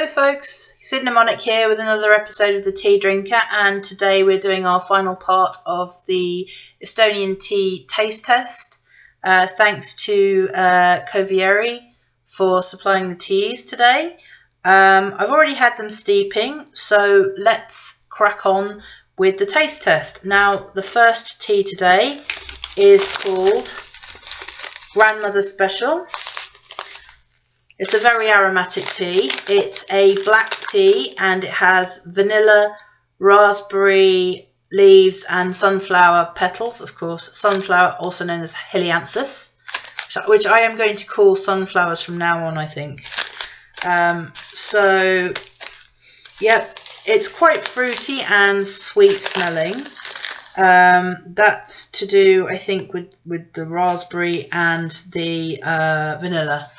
folks, Sid Mnemonic here with another episode of the Tea Drinker, and today we're doing our final part of the Estonian tea taste test. Thanks to Kovieri for supplying the teas today. I've already had them steeping, so let's crack on with the taste test. Now, the first tea today is called Grandmother's Special. It's a very aromatic tea. It's a black tea and it has vanilla, raspberry leaves and sunflower petals, of course. Sunflower, also known as helianthus, which I am going to call sunflowers from now on, I think. Yep, it's quite fruity and sweet smelling. That's to do, I think, with the raspberry and the vanilla.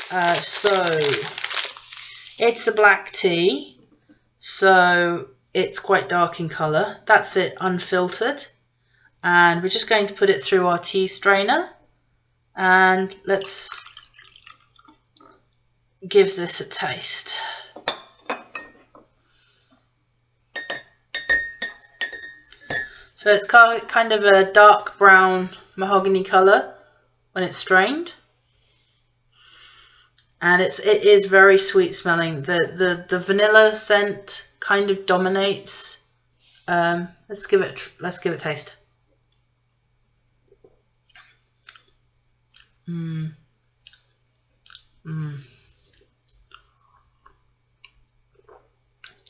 So it's a black tea, so it's quite dark in colour. That's it, unfiltered, and we're just going to put it through our tea strainer, and let's give this a taste. So it's kind of a dark brown mahogany colour when it's strained. And it is very sweet smelling. The vanilla scent kind of dominates. Let's give it a taste.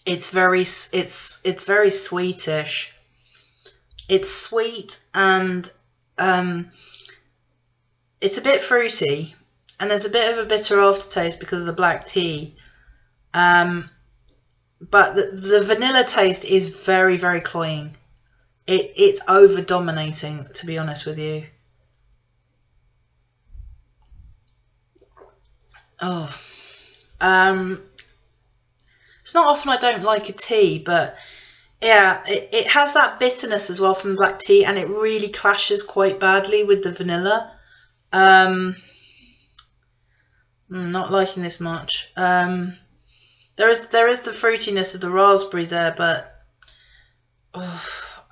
It's very sweetish. It's sweet and it's a bit fruity. And there's a bit of a bitter aftertaste because of the black tea. But the vanilla taste is very, very cloying. It's over-dominating, to be honest with you. Oh. It's not often I don't like a tea, but yeah, it has that bitterness as well from the black tea, and it really clashes quite badly with the vanilla. Not liking this much. There is the fruitiness of the raspberry there, but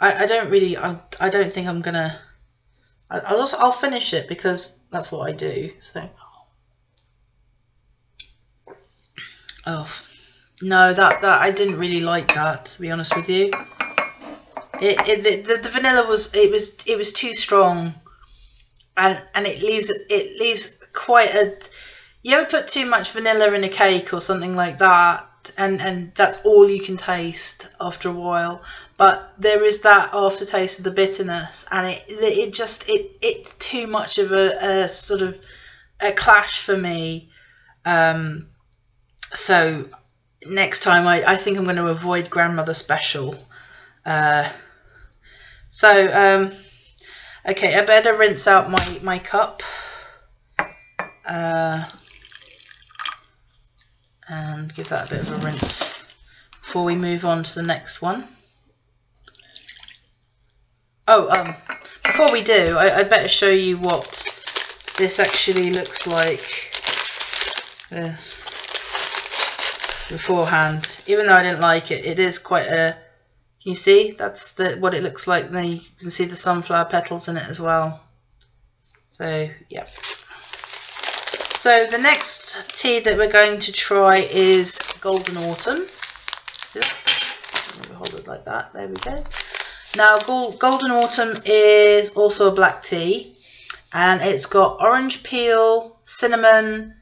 I don't think I'm gonna. I'll finish it because that's what I do. So, no, that I didn't really like that, to be honest with you. The vanilla was too strong, and it leaves quite a. You ever put too much vanilla in a cake or something like that, and that's all you can taste after a while. But there is that aftertaste of the bitterness, and it's too much of a sort of a clash for me. So next time I think I'm going to avoid Grandmother Special. Okay, I better rinse out my cup. And give that a bit of a rinse before we move on to the next one. Before we do, I better show you what this actually looks like beforehand. Even though I didn't like it, it is quite a. Can you see? That's what it looks like. Then you can see the sunflower petals in it as well. So yeah. So the next tea that we're going to try is Golden Autumn. See that? Hold it like that. There we go. Now, Golden Autumn is also a black tea, and it's got orange peel, cinnamon,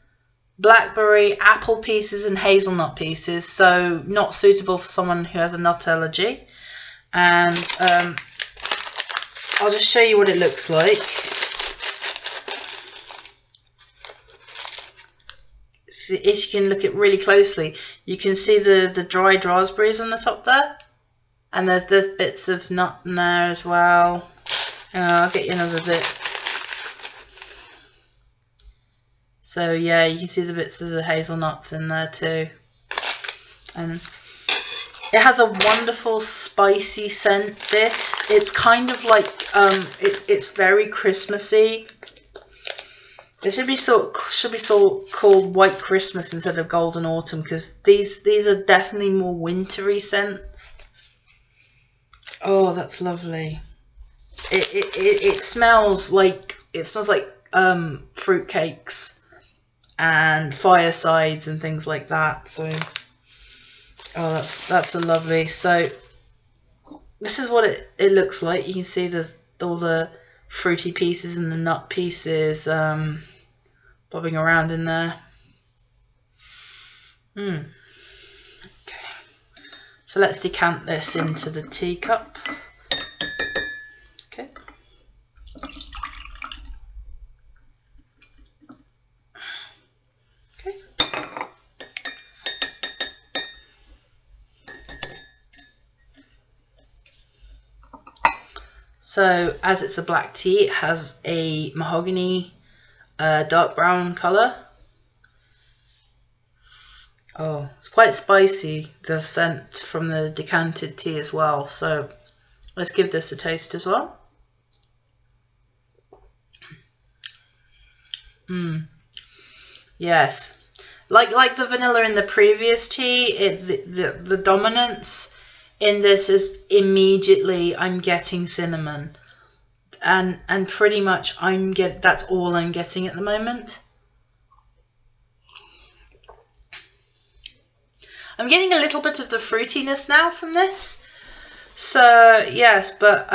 blackberry, apple pieces, and hazelnut pieces. So not suitable for someone who has a nut allergy. And I'll just show you what it looks like. If you can look at really closely, you can see the dried raspberries on the top there, and there's bits of nut in there as well. I'll get you another bit. So yeah, you can see the bits of the hazelnuts in there too, and it has a wonderful spicy scent. It's kind of like it's very Christmassy. It should be called White Christmas instead of Golden Autumn, because these are definitely more wintry scents. Oh, that's lovely. It smells like fruitcakes and firesides and things like that. So, oh, that's a lovely. So this is what it looks like. You can see there's all the fruity pieces and the nut pieces bobbing around in there. Okay, so let's decant this into the teacup. Okay. Okay. So as it's a black tea, it has a mahogany dark brown colour. Oh, it's quite spicy, the scent from the decanted tea as well. So let's give this a taste as well. Yes, like the vanilla in the previous tea, the dominance in this is immediately I'm getting cinnamon, and pretty much that's all I'm getting at the moment. I'm getting a little bit of the fruitiness now from this. So yes, but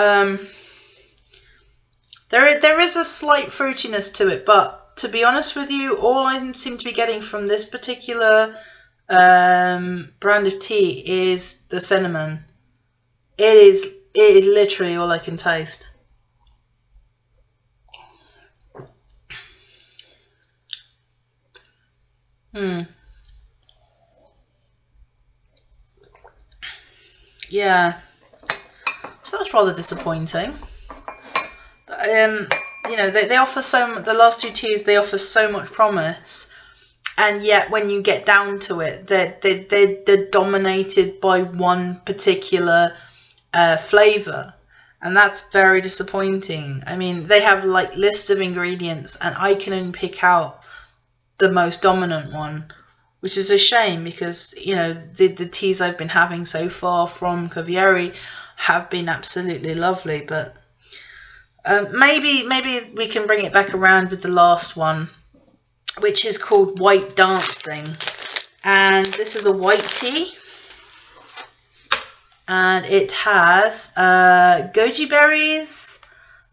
there is a slight fruitiness to it, but to be honest with you, all I seem to be getting from this particular brand of tea is the cinnamon. It is literally all I can taste. Yeah, so that's rather disappointing. You know, they offer the last two teas, they offer so much promise, and yet when you get down to it, they're dominated by one particular flavour, and that's very disappointing. I mean, they have like lists of ingredients, and I can only pick out the most dominant one, which is a shame, because you know the teas I've been having so far from Covieri have been absolutely lovely. But maybe we can bring it back around with the last one, which is called White Dancing, and this is a white tea, and it has goji berries,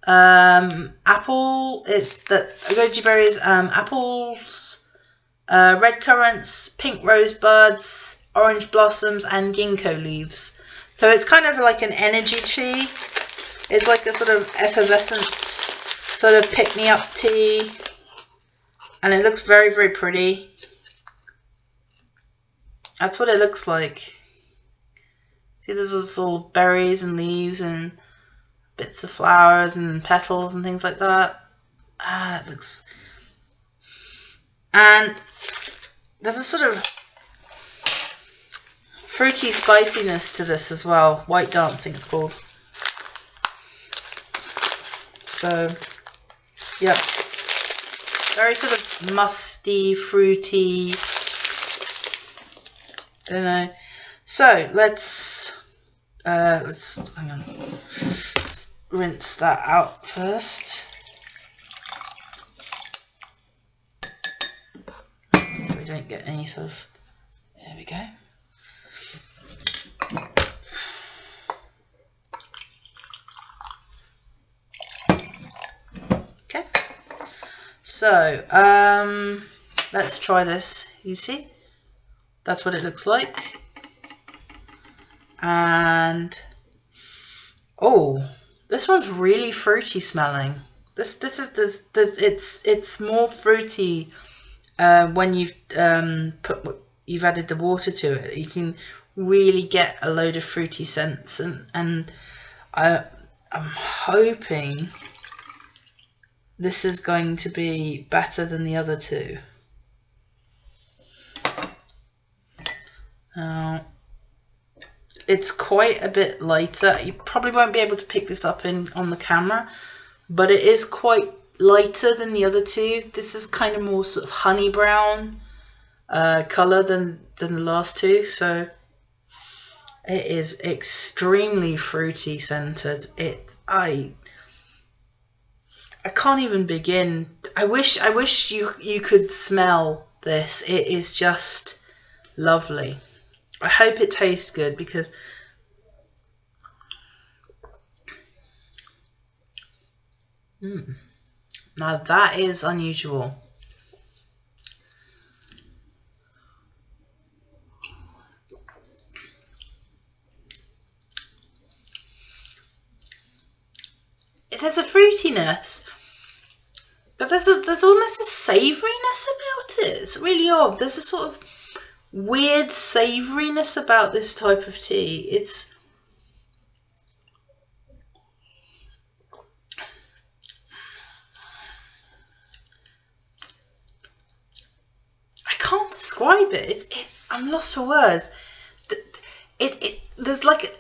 apple. It's the goji berries, apples, red currants, pink rosebuds, orange blossoms, and ginkgo leaves. So it's kind of like an energy tea. It's like a sort of effervescent, sort of pick-me-up tea. And it looks very, very pretty. That's what it looks like. See, there's all berries and leaves and bits of flowers and petals and things like that. It looks... And there's a sort of fruity spiciness to this as well. White Dancing it's called. So, yep. Very sort of musty, fruity. Don't know. So let's hang on. Let's rinse that out first. So we don't get any sort of. There we go. Okay. So let's try this. You see, that's what it looks like. And oh, this one's really fruity smelling. It's more fruity when you've added the water to it. You can really get a load of fruity scents, and I'm hoping this is going to be better than the other two. It's quite a bit lighter. You probably won't be able to pick this up on the camera, but it is quite lighter than the other two. This is kind of more sort of honey brown colour than the last two, so it is extremely fruity scented. I can't even begin. I wish you could smell this. It is just lovely. I hope it tastes good, because now that is unusual. There's a fruitiness, but there's almost a savouriness about it. It's really odd. There's a sort of weird savouriness about this type of tea. I can't describe it. I'm lost for words. There's like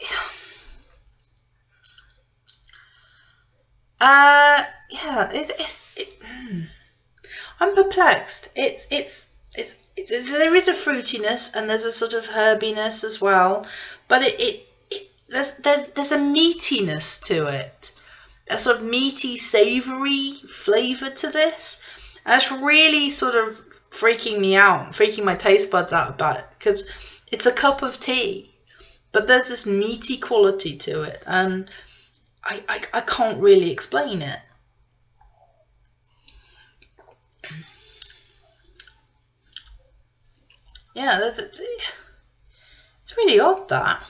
yeah, I'm perplexed. There is a fruitiness, and there's a sort of herbiness as well, but there's a meatiness to it, a sort of meaty, savoury flavour to this. And it's really sort of freaking me out, freaking my taste buds out about it, because it's a cup of tea, but there's this meaty quality to it, and I can't really explain it. Yeah, it's really odd, that.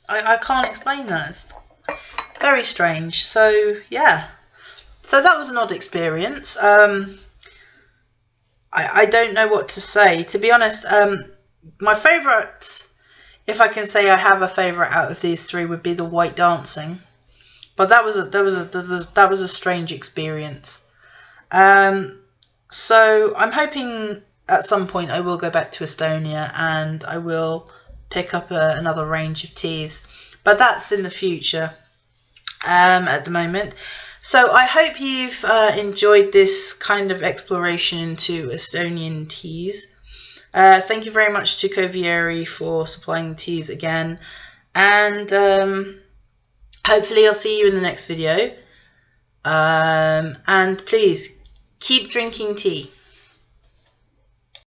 I can't explain that. It's very strange. So yeah, so that was an odd experience. I don't know what to say, to be honest. My favourite, if I can say I have a favourite out of these three, would be the White Dancing. But that was a strange experience. So I'm hoping at some point I will go back to Estonia, and I will pick up another range of teas. But that's in the future at the moment. So I hope you've enjoyed this kind of exploration into Estonian teas. Thank you very much to Covieri for supplying the teas again. And hopefully I'll see you in the next video. And please keep drinking tea.